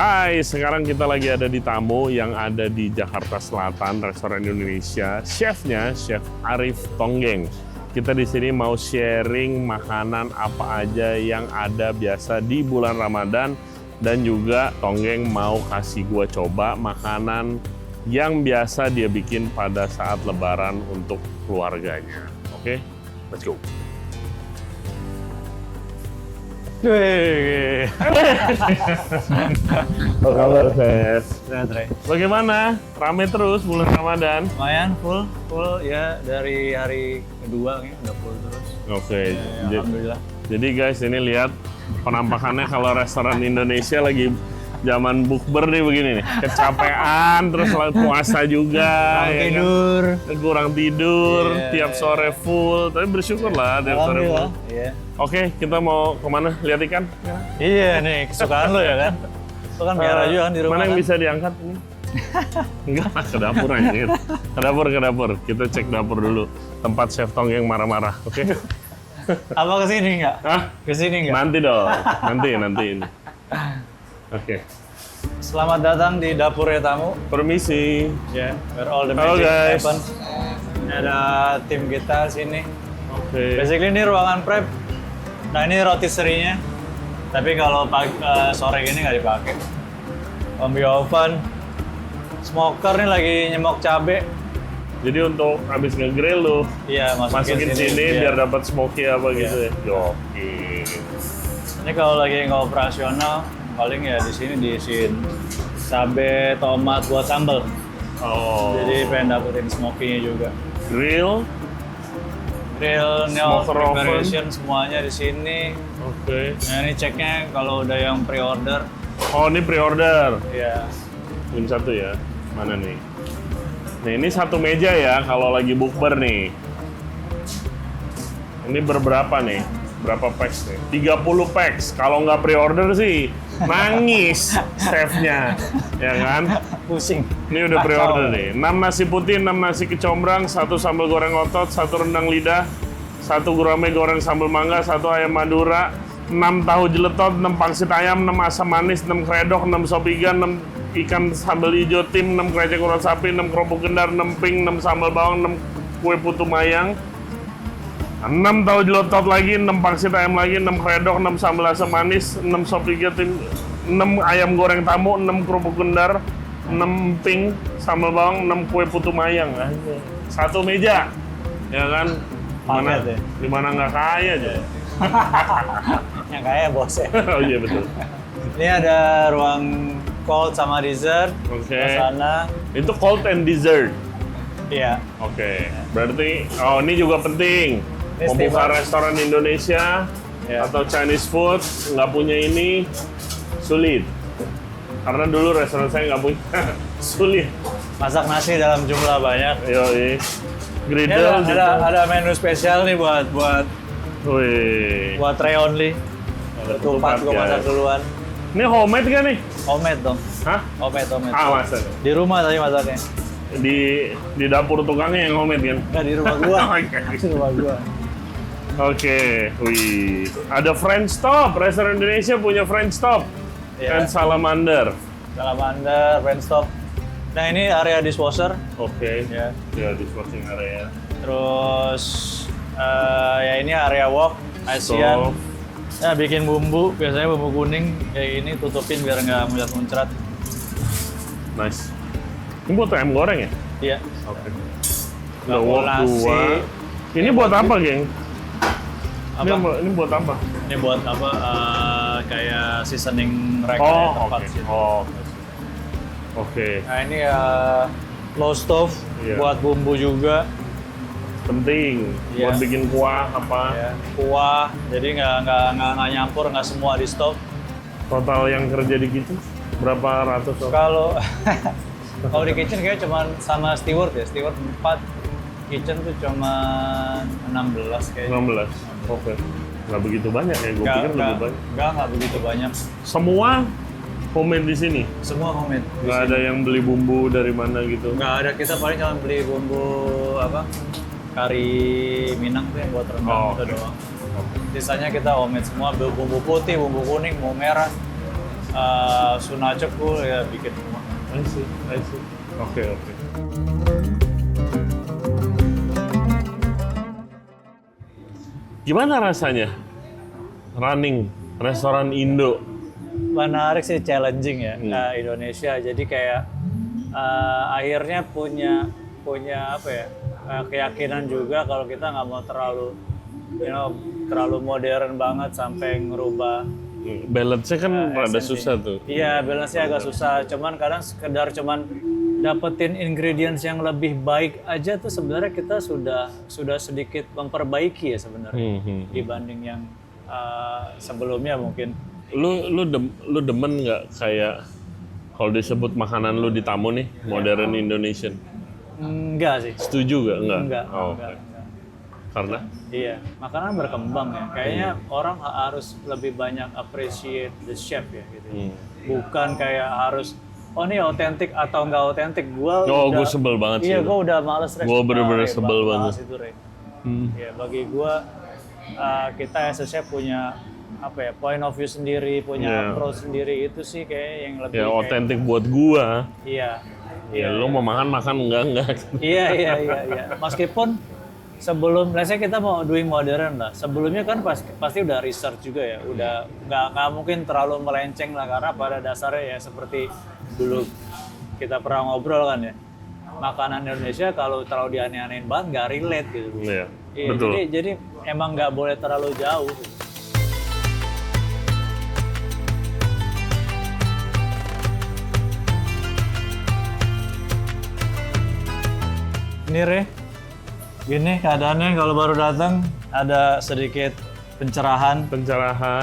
Hai, sekarang kita lagi ada di Tamu yang ada di Jakarta Selatan, restoran Indonesia. Chefnya, Chef Arif Tonggeng. Kita di sini mau sharing makanan apa aja yang ada biasa di bulan Ramadan, dan juga Tonggeng mau kasih gua coba makanan yang biasa dia bikin pada saat Lebaran untuk keluarganya. Oke, let's go. Apa kabar, Chef? Sehat, Re. Bagaimana? Rame terus bulan Ramadan? Lumayan full ya dari hari kedua kayaknya udah full terus. Oke, Ya, alhamdulillah. jadi guys ini lihat penampakannya kalau restoran Indonesia lagi zaman bukber nih begini nih. Kecapean, terus puasa juga. Kurang tidur, Iya. tiap sore full. Tapi bersyukur lah tiap sore full. Alhamdulillah. Iya. Oke, kita mau kemana? Lihat ikan? Iya nih, kesukaan lo ya kan? Lo kan biara juga kan di rumah. Mana yang kan? bisa diangkat ini? Enggak, ke dapur anjir. Ke dapur. Kita cek dapur dulu. Tempat Chef Tonggeng marah-marah, oke? Apa kesini nggak? Hah? Kesini nggak? Nanti dong. Nanti ini. Oke. Selamat datang di Dapurnya Tamu. Permisi. Ya, where all the Halo, magic guys. happens. Ini ada tim kita sini. Oke. Basically ini ruangan prep. Nah ini rotisserie-nya. Tapi kalau sore gini nggak dipakai. Combi oven. Smoker nih lagi nyemok cabe. Jadi untuk habis nge-grill lu Iya, masukin sini Iya. biar dapat smoky apa gitu ya. Iya. Yoki. Ini kalau lagi nggak operasional, paling ya di sini diisiin cabe, tomat buat sambal. Oh. Jadi pengen dapetin smoky-nya juga. Grill. Grill, Smoker oven. preparation semuanya di sini. Oke. Nah ini ceknya kalau udah yang pre-order, Oh, ini pre-order. ya Ini satu ya. Mana nih? Nih, ini satu meja ya kalau lagi bukber nih. Ini berberapa nih? Berapa packs nih? 30 packs. Kalau nggak pre-order sih nangis chefnya, ya kan? pusing. Ini udah pre-order nih. 6 nasi putih, 6 nasi kecombrang, 1 sambal goreng otot, 1 rendang lidah, 1 gurame goreng sambal mangga, 1 ayam madura, 6 tahu jeletot, 6 pangsit ayam, 6 asam manis, 6 kredok, 6 sop ikan, 6 ikan sambal hijau tim, 6 krecek urat sapi, 6 kerupuk gendar, 6 pink, 6 sambal bawang, 6 kue putu mayang, 6 tahu jeletot lagi, 6 pangsit ayam lagi, 6 kredok, 6 sambal asam manis, 6 sop ikan tim, 6 ayam goreng tamu, 6 kerupuk gendar, 6 pink, sambal bawang, 6 kue putu mayang. Satu meja, ya kan? Mana, Paket ya? dimana nggak kaya aja. Yang kaya bos ya. Oh iya betul. Ini ada ruang cold sama dessert. Oke. Ke sana. Itu cold and dessert. Iya. Oke. Berarti, oh ini juga penting. Ini Mau buka steamer. restoran Indonesia Ya. atau Chinese food, nggak punya ini, sulit. Karena dulu restoran saya nggak punya, sulit. Masak nasi dalam jumlah banyak. Yoi. Ini Griddle gitu. ada menu spesial nih buat Wih. tray only. Ada Ketupat gue ya. masak duluan. Ini homemade kan nih? Homemade dong. Hah? Homemade. Ah, masa? Di rumah tadi masaknya. Di dapur tukangnya yang homemade kan? Nggak di rumah gua. Oke. Di rumah gua. Oke, wih. Ada French Top. Restoran Indonesia punya French Top. Iya. Dan salamander. Salamander, French top. Nah ini area dishwasher. Oke. Ya. Ya, dishwashing area. Terus ya ini area wok, Asian. Stove. Nah bikin bumbu, biasanya bumbu kuning kayak gini tutupin biar nggak muncrat-muncrat. Nice. Ini buat ayam goreng ya? Iya. Oke. Nggak Ada mau wok nasi. 2. Ini buat apa, geng? Apa? Ini buat apa? Ini buat apa? Kayak seasoning rack Oh, tempat oke. situ. Oh, oke. Nah ini low stove Iya. buat bumbu juga. Penting. Iya. Buat bikin kuah apa. Ya, kuah, jadi nggak nyampur, nggak semua di stove. Total yang kerja di kitchen berapa ratus orang? Kalau kalau di kitchen kayaknya cuma sama steward ya, steward 4, kitchen tuh cuma 16 kayaknya. 16. Oke. Nggak begitu banyak ya, gue pikir lebih banyak. Nggak begitu banyak. Semua homemade di sini? Semua homemade. di Nggak sini. ada yang beli bumbu dari mana gitu? Nggak ada, kita paling cuma beli bumbu apa? Kari Minang tuh yang buat rendang Oh, itu oke. doang. Sisanya kita homemade semua, bumbu putih, bumbu kuning, bumbu merah. Sunachekul ya bikin rumah. I see. Oke. Gimana rasanya running restoran Indo? Menarik sih, challenging ya Indonesia. Jadi kayak akhirnya punya apa ya, keyakinan juga kalau kita nggak mau terlalu terlalu modern banget sampai ngerubah Balance-nya kan rada esensi. susah tuh. Iya, balance-nya agak susah. Cuman kadang sekedar dapetin ingredients yang lebih baik aja tuh sebenarnya kita sudah sedikit memperbaiki ya sebenarnya dibanding yang sebelumnya mungkin. Lu demen nggak kayak kalau disebut makanan lu di tamu nih modern Indonesian? Enggak sih. Setuju nggak? Enggak. Oke. Karena? Iya, makanan berkembang ya. Kayaknya orang harus lebih banyak appreciate the chef ya gitu. Bukan kayak harus ini otentik atau nggak otentik. Gue sebel banget sih. Iya, gue udah males. Gue bener-bener sebel banget. Itu, Ray. Ya, bagi gue kita as a chef punya apa ya, point of view sendiri, punya approach sendiri, itu sih kayak yang lebih ya otentik buat gua. Iya. Ya lu mau makan enggak. Iya. Meskipun sebelum, let's say kita mau doing modern lah, sebelumnya kan pasti udah research juga ya, udah nggak mungkin terlalu melenceng lah, karena pada dasarnya ya seperti dulu kita pernah ngobrol kan ya, makanan Indonesia kalau terlalu dianeh-anehin banget nggak relate gitu. Iya, betul. Jadi emang nggak boleh terlalu jauh. Ini Re, gini keadaannya kalau baru datang ada sedikit pencerahan,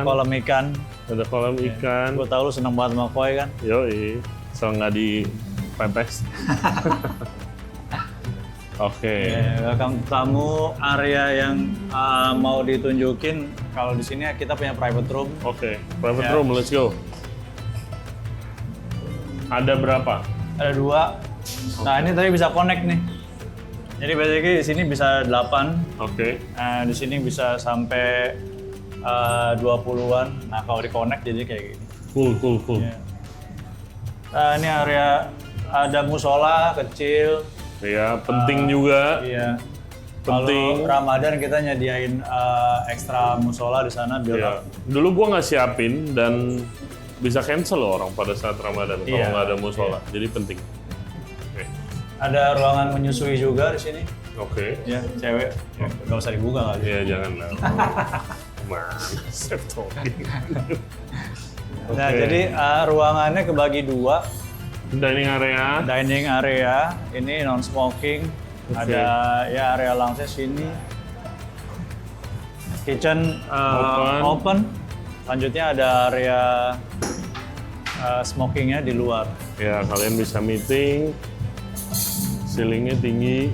kolam ikan. Ada kolam ikan. Gue tau lu seneng banget sama koi kan? Yoi, so nggak dipepes. Oke. Welcome tamu, area yang mau ditunjukin. Kalau di sini kita punya private room. Oke, private room, let's go. Ada berapa? Ada 2. Nah ini tadi bisa connect nih. Jadi basically di sini bisa 8. Oke. Di sini bisa sampai 20-an. Nah kalau di connect jadi kayak gini. Cool. Ya. Ini area ada musola kecil. Iya, penting juga. Iya. Penting. Kalau Ramadan kita nyediain ekstra musola di sana biar. Iya. Dulu gua nggak siapin dan bisa cancel loh orang pada saat Ramadan kalau nggak ada musola. Jadi penting. Oke. Ada ruangan menyusui juga di sini. Oke. Ya, cewek. Nggak usah dibuka kali. Iya, jangan lah. Mana chef talking. Nah, jadi ruangannya kebagi 2. Dining area. Ini non smoking. Ada ya area lounge sini. Kitchen open. Selanjutnya ada area smokingnya di luar. Ya, kalian bisa meeting. Ceilingnya tinggi.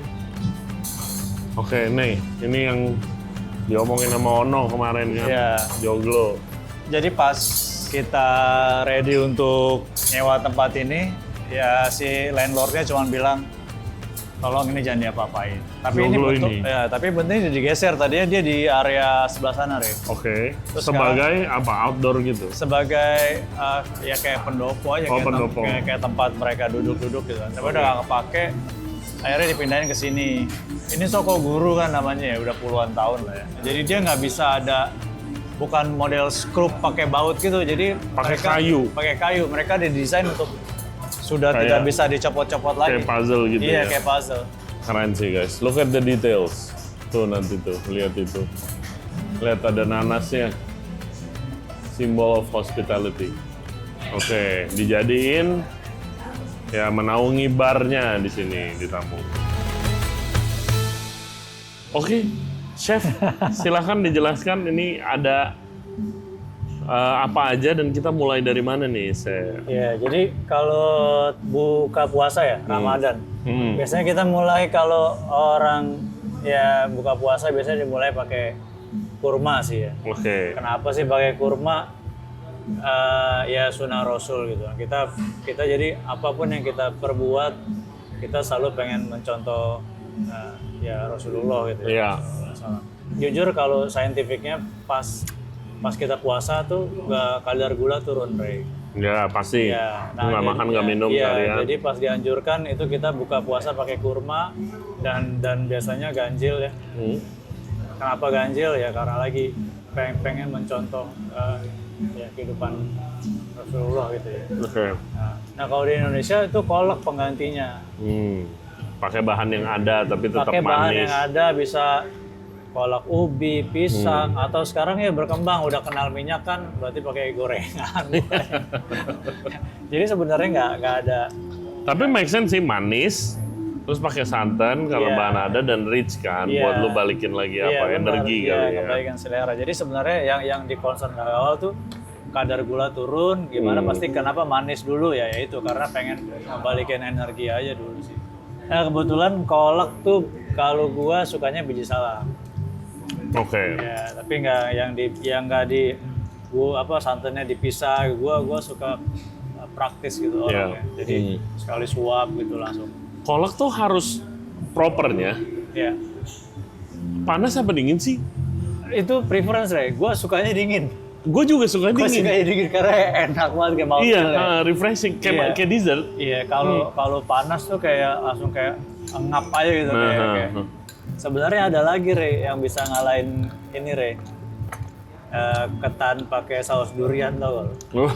Oke, nih, ini yang diomongin sama Ono kemarin kan, Joglo. Jadi pas kita ready untuk nyewa tempat ini, ya si landlordnya cuma bilang, tolong ini jangan diapa-apain. Tapi Joglo ini bentuk, ini. ya, tapi bentuknya digeser. Tadinya dia di area sebelah sana, Re. Oke. Terus Sebagai apa? Outdoor gitu? Sebagai ya kayak pendopo aja, pendopo. Kayak tempat mereka duduk-duduk gitu. Tapi udah nggak kepake, akhirnya dipindahin ke sini. Ini Soko Guru kan namanya ya, udah puluhan tahun lah ya. Jadi dia nggak bisa ada, bukan model skrup pakai baut gitu. Jadi Pakai kayu. Mereka didesain untuk sudah tidak bisa dicopot-copot lagi. Kayak puzzle gitu Iya, ya? kayak puzzle. Keren sih guys. Look at the details. Tuh nanti tuh, lihat itu. Lihat ada nanasnya. Symbol of hospitality. Oke, dijadiin ya menaungi barnya di sini di tamu. Oke, chef, silahkan dijelaskan ini ada apa aja dan kita mulai dari mana nih, chef? Ya, jadi kalau buka puasa ya, Ramadan. Biasanya kita mulai kalau orang ya buka puasa biasanya dimulai pakai kurma sih ya. Oke. Kenapa sih pakai kurma? Ya sunnah Rasul gitu. Kita jadi apapun yang kita perbuat, kita selalu pengen mencontoh ya Rasulullah gitu ya. Jujur kalau saintifiknya pas kita puasa tuh kadar gula turun, Ray. Ya pasti. Ya, Nggak makan nggak minum iya, seharian. jadi pas dianjurkan itu kita buka puasa pakai kurma dan biasanya ganjil ya. Kenapa ganjil ya karena lagi pengen mencontoh ya kehidupan Rasulullah gitu ya. Oke. Nah kalau di Indonesia itu kolak penggantinya. Pakai bahan yang ada tapi tetap Pakai bahan manis. yang ada bisa kolak ubi, pisang, atau sekarang ya berkembang udah kenal minyak kan berarti pakai gorengan. Jadi sebenarnya nggak ada. Tapi make sense sih, manis, terus pakai santan karena Iya. bahan ada dan rich kan, Iya. buat lu balikin lagi Iya, apa benar. energi Iya, kali ya. kebaikan selera. Jadi sebenarnya yang di concern dari awal tuh kadar gula turun, gimana pasti kenapa manis dulu ya itu karena pengen ngebalikin energi aja dulu sih. Nah kebetulan kolak tuh kalau gua sukanya biji salam. Oke. Ya, tapi nggak di gua santannya dipisah. Gua suka praktis gitu orangnya. Jadi sekali suap gitu langsung. Kolak tuh harus propernya Ya. panas apa dingin sih? Itu preference Ray. Gua sukanya dingin. Gue juga suka Gua dingin. sukanya dingin karena enak banget kayak mouthfeel Iya, ya. refreshing Iya. kayak dessert. Iya, kalau panas tuh kayak langsung kayak ngap aja gitu kayak. Sebenarnya ada lagi Re yang bisa ngalahin ini Re. Ketan pakai saus durian tau gak? Oh,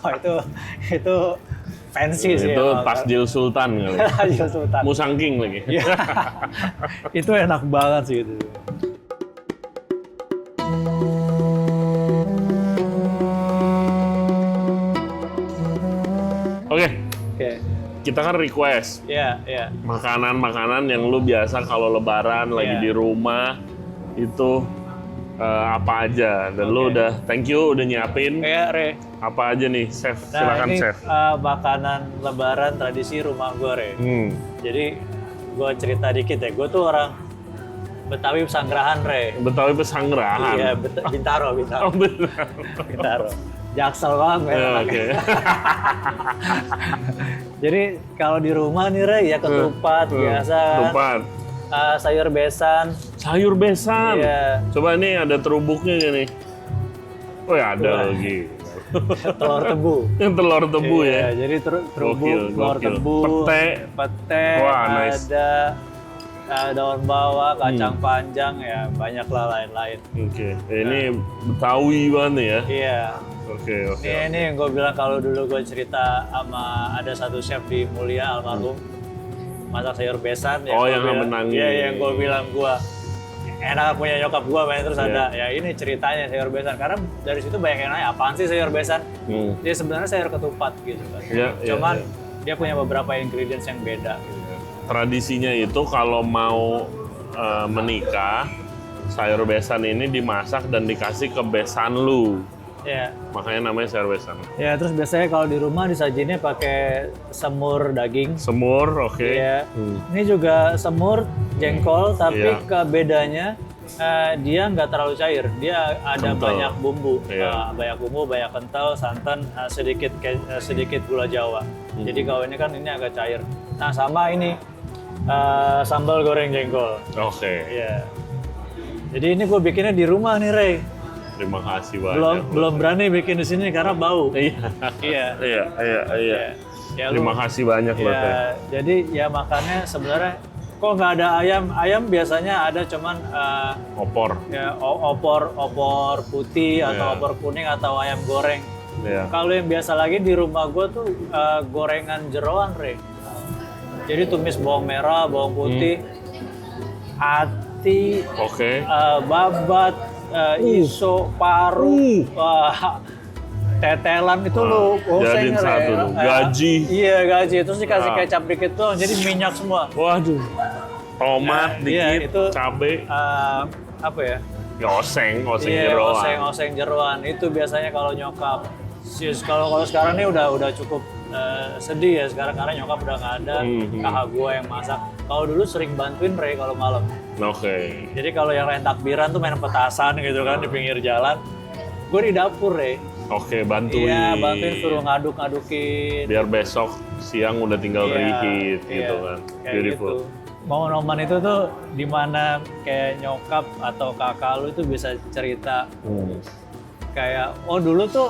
Wah, itu fancy sih. itu emang. takjil sultan kali. Takjil Sultan. Musang King lagi. Iya. Itu enak banget sih itu. Oke, Oke. kita kan request Iya, iya. makanan-makanan yang lu biasa kalau lebaran lagi Iya. di rumah itu apa aja, dan lu udah thank you udah nyiapin Kayak Re. apa aja nih, chef. Nah, Silakan ini chef. makanan lebaran tradisi rumah gue Re. Jadi gue cerita dikit ya, gue tuh orang Betawi Pesanggerahan Re. Betawi Pesanggerahan. Iya, Bintaro. Oh benar. Bintaro. Jaksel banget men. Ya, anaknya. oke. Jadi kalau di rumah nih Re, ya ketupat biasa kan. Ketupat. Sayur besan. Sayur besan. Iya. Coba nih ada terubuknya gak nih? Oh ya ada Wah. lagi. Telur tebu. Yang telur tebu Iya, ya. jadi terubuk, Gokil, telur gokil. tebu, pete, Wah, nice. ada daun bawang, kacang panjang, ya banyak lah lain-lain. Oke. Ini Betawi banget ya. Iya. Oke. Ini yang gue bilang kalau dulu gue cerita sama ada satu chef di Mulia almarhum masak sayur besan. Oh, yang gua bilang- menangis. Iya, yang gue bilang gue enak punya nyokap gue, terus Iya. ada ya ini ceritanya sayur besan karena dari situ banyak yang nanya apaan sih sayur besan? Dia sebenarnya sayur ketupat gitu kan. Iya, iya, Cuman iya. dia punya beberapa ingredients yang beda. Gitu. Tradisinya itu kalau mau menikah, sayur besan ini dimasak dan dikasih ke besan lu. Ya, Makanya namanya sayur besan. ya terus biasanya kalau di rumah disajinnya pakai semur daging. Semur, oke. Iya. Ini juga semur jengkol, tapi Iya. bedanya dia nggak terlalu cair. Dia ada Kental. banyak bumbu, Iya. banyak bumbu, banyak kental, santan, sedikit gula Jawa. Jadi kalau ini kan ini agak cair. Nah sama ini sambal goreng jengkol. Oke. Iya. Jadi ini gue bikinnya di rumah nih Rey. Terima kasih banyak. Belum berani bikin di sini karena bau. Iya. Iya. Iya. Ya, Terima kasih banyak loh, Teh. ya, jadi ya makannya sebenarnya kok nggak ada ayam. Ayam biasanya ada cuman Opor. ya opor putih atau Iya. opor kuning atau ayam goreng. Iya. Kalau yang biasa lagi di rumah gue tuh gorengan jeroan Re. Jadi tumis bawang merah, bawang putih, ati, Oke. babat, iso, paru, tetelan itu lo jadiin satu lu. Gaji. Iya gaji, terus dikasih Ah. kecap dikit doang, jadi minyak semua. Waduh. Tomat Iya, dikit, itu, cabe, Apa ya? ya oseng Iya, jeroan. oseng jeroan itu biasanya kalau nyokap. Kalau sekarang nih udah cukup sedih ya sekarang karena nyokap udah nggak ada, kakak gue yang masak. Kalau dulu sering bantuin Rey kalau malam. Oke. Jadi kalau yang lain takbiran tuh main petasan gitu kan di pinggir jalan, gue di dapur Rey. Oke, bantuin. Iya, bantuin suruh ngaduk-ngadukin. Biar besok siang udah tinggal Iya, reheat iya, gitu kan. kayak Beautiful. gitu. Momen-momen itu tuh dimana kayak nyokap atau kakak lu itu bisa cerita kayak, oh dulu tuh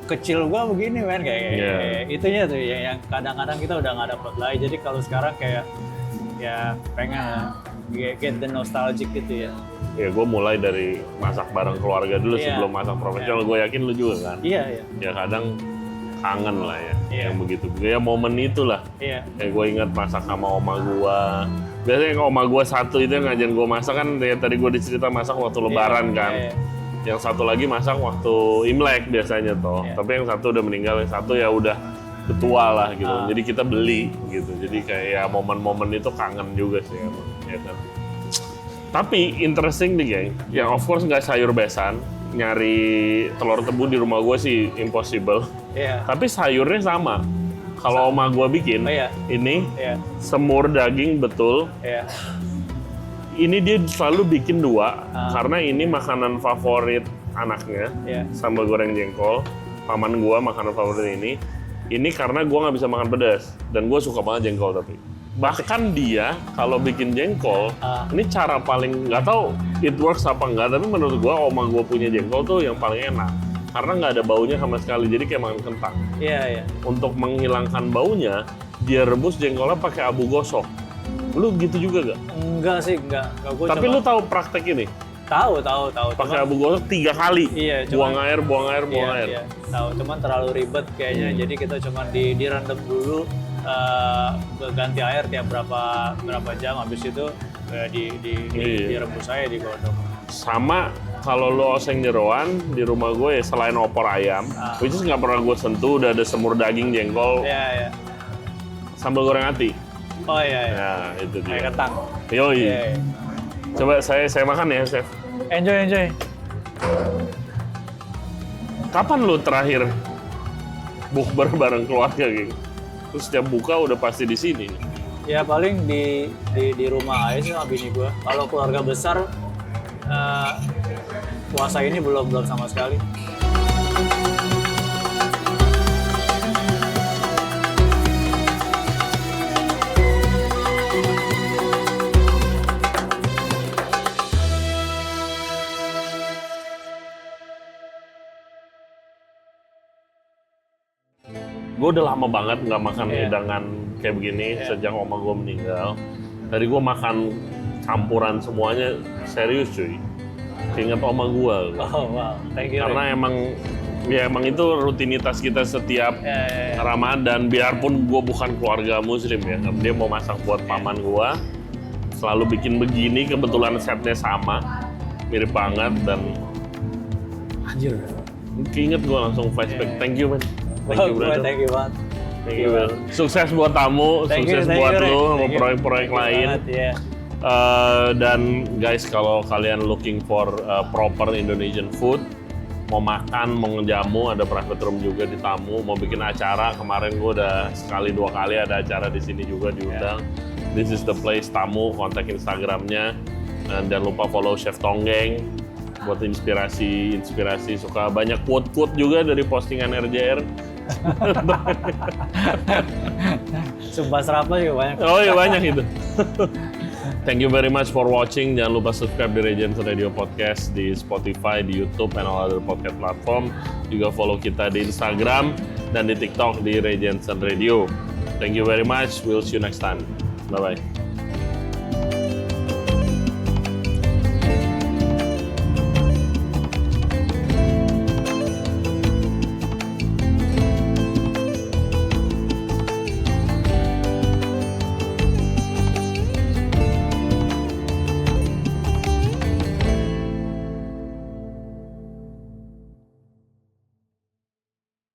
kecil gua begini men kayak Yeah. itunya tuh yang kadang-kadang kita udah nggak dapet lagi. Jadi kalau sekarang kayak ya pengen get the nostalgic gitu ya. Ya gue mulai dari masak bareng keluarga dulu Iya. sebelum masak profesional. Gue yakin lu juga kan. Iya, iya. Ya kadang kangen lah ya, Iya. yang begitu. Ya momen itulah. Iya. Kayak gue ingat masak sama oma gue. Biasanya yang oma gue satu itu yang ngajarin gue masak kan, ya tadi gue dicerita masak waktu lebaran kan. Iya, iya. Yang satu lagi masak waktu Imlek biasanya toh. Iya. Tapi yang satu udah meninggal, yang satu ya udah ketua lah gitu. Jadi kita beli gitu. Jadi kayak ya momen-momen itu kangen juga sih emang. Ya kan? Tapi interesting nih geng, yang of course nggak sayur besan, nyari telur tebu di rumah gue sih impossible. Iya. Tapi sayurnya sama. Kalau oma gue bikin, Oh, iya. ini Iya. semur daging betul. Iya. Ini dia selalu bikin dua, karena ini makanan favorit anaknya, Iya. sambal goreng jengkol. Paman gue makanan favorit ini. Ini karena gue nggak bisa makan pedas, dan gue suka banget jengkol tapi. Bahkan dia kalau bikin jengkol, ini cara paling nggak tahu it works apa enggak, tapi menurut gua oma gua punya jengkol tuh yang paling enak karena nggak ada baunya sama sekali, jadi kayak makan kentang. Iya, iya. Untuk menghilangkan baunya, dia rebus jengkolnya pakai abu gosok. Lu gitu juga gak? Enggak sih, enggak. Gua Tapi lu tahu praktek ini? tahu. Pakai abu gosok 3 kali. Iya, buang cuman- air, buang air, buang air. Iya, tahu. Cuman terlalu ribet kayaknya. Jadi kita cuma direndam dulu, ganti air tiap berapa jam. Habis itu Iya. direbus aja digodok. Sama kalau lo oseng jeroan di rumah gue ya selain opor ayam, which is nggak pernah gue sentuh, udah ada semur daging jengkol, Iya, iya. sambal goreng ati. Oh iya, iya. Nah itu Kayak dia. kentang. Yoi. Iya, iya. Coba saya makan ya, chef. Enjoy. Kapan lo terakhir bukber bareng keluarga gitu? Terus setiap buka udah pasti di sini. Ya paling di rumah aja sih sama bini gua. Kalau keluarga besar puasa ini belum sama sekali. Gue udah lama banget nggak makan Iya. hidangan kayak begini sejak oma gue meninggal. Tadi gue makan campuran semuanya, serius cuy. Ingat oma gue. Oh wow, thank you. Karena emang itu rutinitas kita setiap Ya. Ramadan, biarpun gue bukan keluarga muslim ya, karena dia mau masak buat paman gue, selalu bikin begini, kebetulan setnya sama, mirip banget, dan Anjir. keinget gue langsung flashback. Thank you man, thank you brother. Thank you banget. Thank you man. Sukses buat tamu, Thank you, sukses thank buat you, Ray. lo sama Thank you. proyek-proyek Thank you lain. banget, ya. Dan guys, kalau kalian looking for proper Indonesian food, mau makan, mau ngejamu, ada private room juga di tamu, mau bikin acara, kemarin gue udah sekali 2 kali ada acara di sini juga diundang. This is the place, tamu, kontak Instagramnya, dan jangan lupa follow Chef Tonggeng buat inspirasi, suka banyak quote-quote juga dari postingan RJR. Sumpah serapa juga banyak. Oh iya banyak itu. Thank you very much for watching. Jangan lupa subscribe di Regency Radio Podcast di Spotify, di YouTube, and all other podcast platform. Juga follow kita di Instagram dan di TikTok di Regency Radio. Thank you very much. We'll see you next time. Bye-bye.